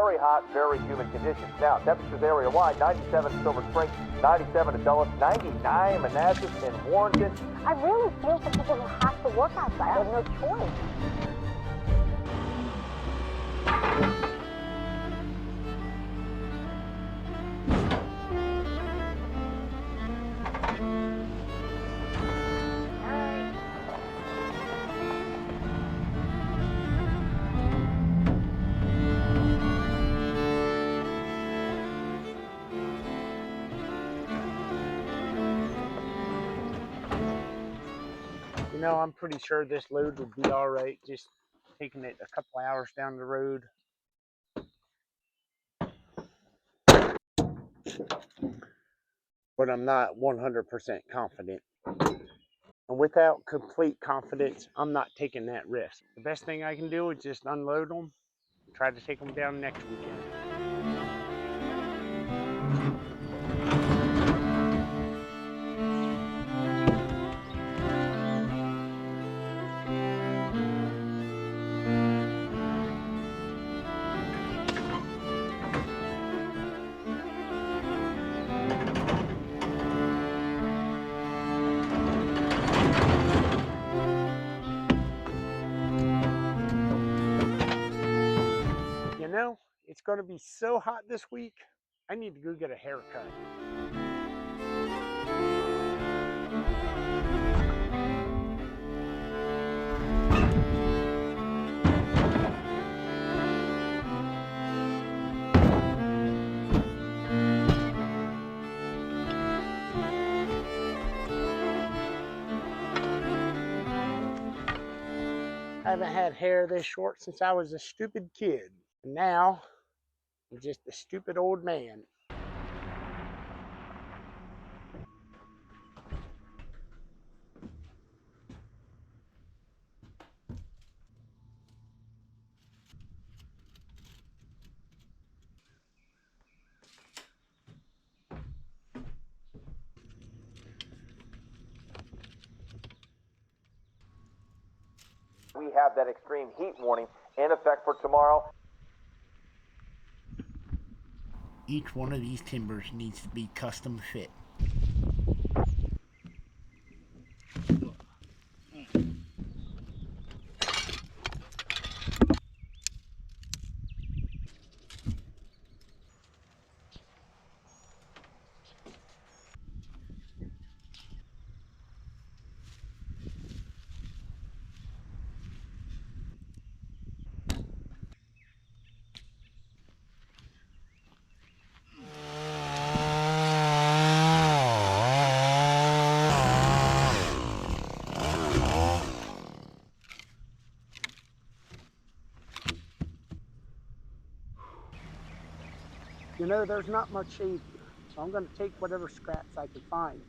very hot, very humid conditions. Now, temperatures area-wide, 97 at Silver Spring, 97 at Dulles, 99 Manassas and Warrenton. I really feel for people who have to work outside. They have no choice. You know, I'm pretty sure this load would be all right, just taking it a couple hours down the road. But I'm not 100% confident. And without complete confidence, I'm not taking that risk. The best thing I can do is just unload them, try to take them down next weekend. You know, it's going to be so hot this week, I need to go get a haircut. I haven't had hair this short since I was a stupid kid. And now, I'm just a stupid old man. We have that extreme heat warning in effect for tomorrow. Each one of these timbers needs to be custom fit. You know, there's not much shade here, so I'm going to take whatever scraps I can find.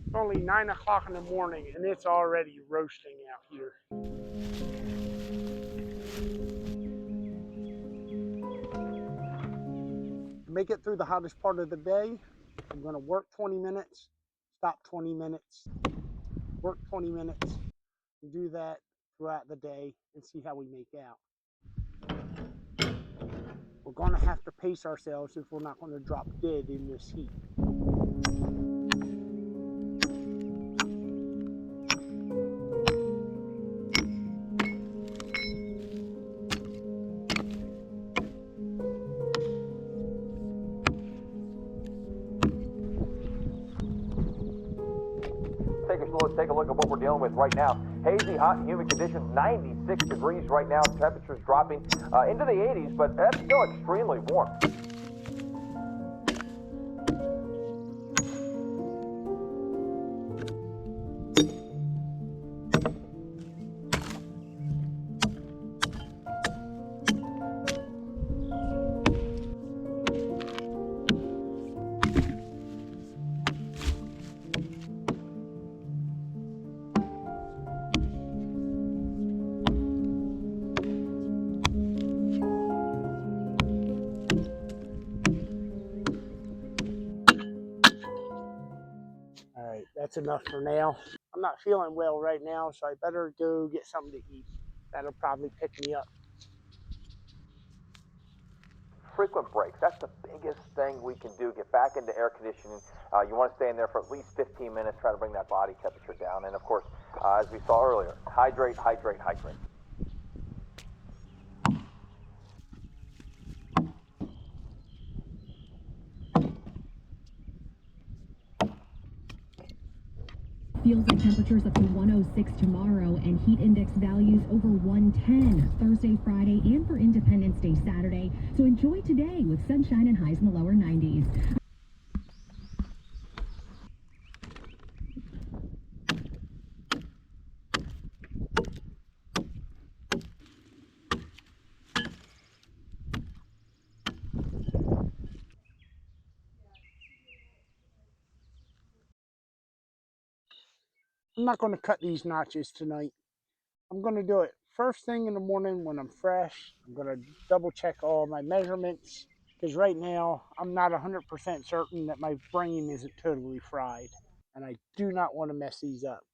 It's only 9 o'clock in the morning and it's already roasting out here. To make it through the hottest part of the day, I'm going to work 20 minutes, stop 20 minutes, work 20 minutes, and do that throughout the day and see how we make out. We're going to have to pace ourselves if we're not going to drop dead in this heat. Take a look at what we're dealing with right now. Hazy, hot, and humid conditions, 96 degrees right now. Temperatures dropping into the 80s, but that's still extremely warm. that's enough for now. I'm not feeling well right now, so I better go get something to eat. That'll probably pick me up. Frequent breaks. That's the biggest thing we can do. Get back into air conditioning. You want to stay in there for at least 15 minutes. Try to bring that body temperature down. And of course, as we saw earlier, hydrate, hydrate, hydrate. Feels like temperatures up to 106 tomorrow and heat index values over 110 Thursday, Friday, and for Independence Day Saturday. So enjoy today with sunshine and highs in the lower 90s. I'm not going to cut these notches tonight. I'm going to do it first thing in the morning when I'm fresh. I'm going to double check all my measurements because right now I'm not 100% certain that my brain isn't totally fried, and I do not want to mess these up.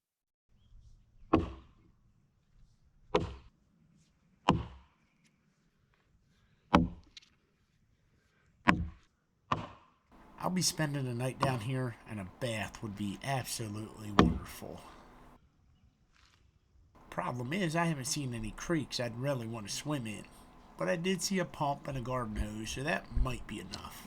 I'll be spending the night down here, and a bath would be absolutely wonderful. Problem is, I haven't seen any creeks I'd really want to swim in, but I did see a pump and a garden hose, so that might be enough.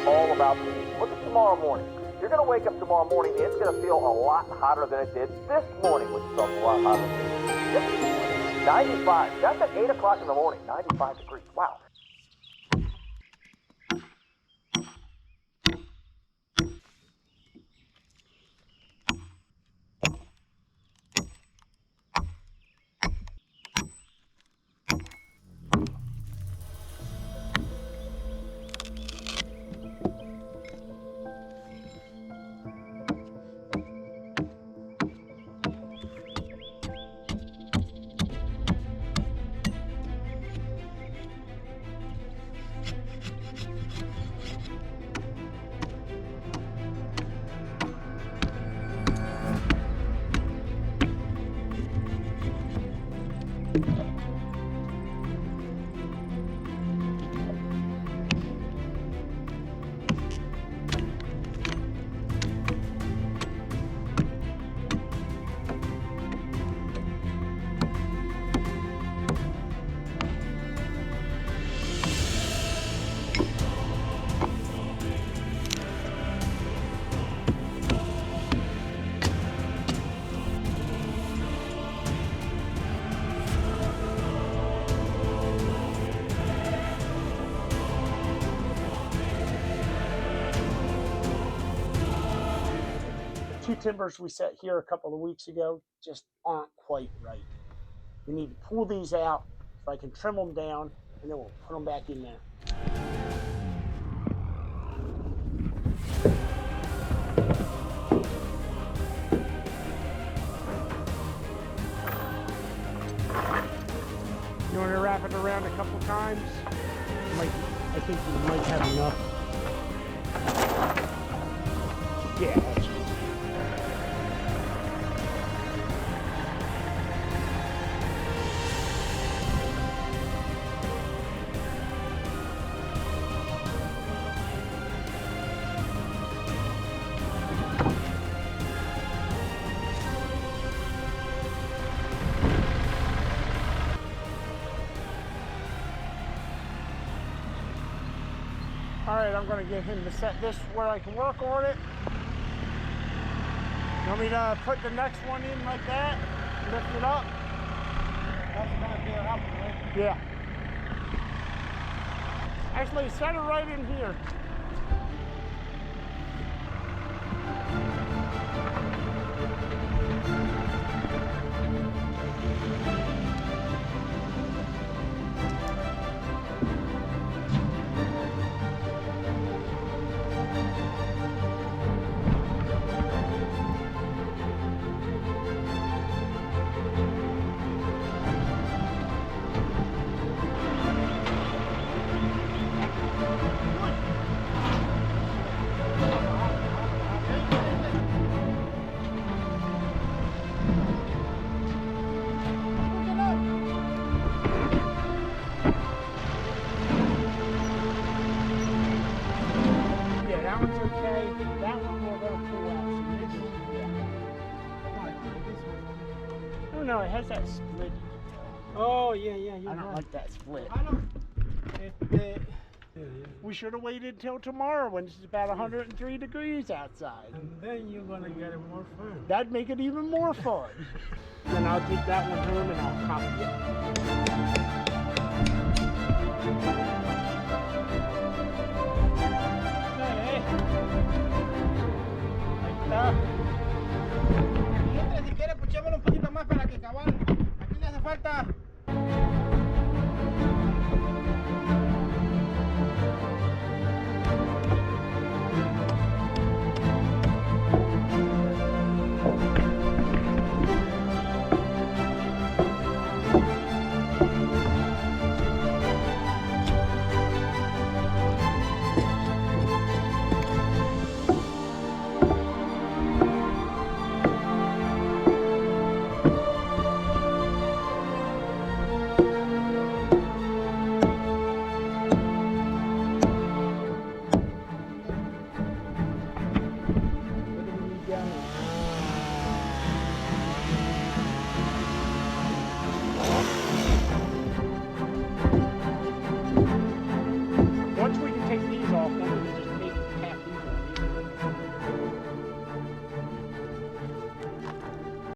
All about the heat. Look at tomorrow morning. You're going to wake up tomorrow morning and it's going to feel a lot hotter than it did this morning, which felt a lot hotter than it did. 95. That's at 8 o'clock in the morning. 95 degrees. Wow. Two timbers we set here a couple of weeks ago just aren't quite right. We need to pull these out so I can trim them down, and then we'll put them back in there. You want to wrap it around a couple times? I think you might have enough. Yeah, that's good. All right, I'm going to get him to set this where I can work on it. You want me to put the next one in like that? Lift it up? That's going to be it up, right? Yeah. Actually, set it right in here. That one we're going to pull out some midges. Oh no, it has that split. Oh, yeah, yeah, you're I don't right. like that split. I don't. Yeah. We should have waited till tomorrow when it's about 103 degrees outside. And then you're gonna get it more fun. That'd make it even more fun. Then I'll take that one home and I'll copy it.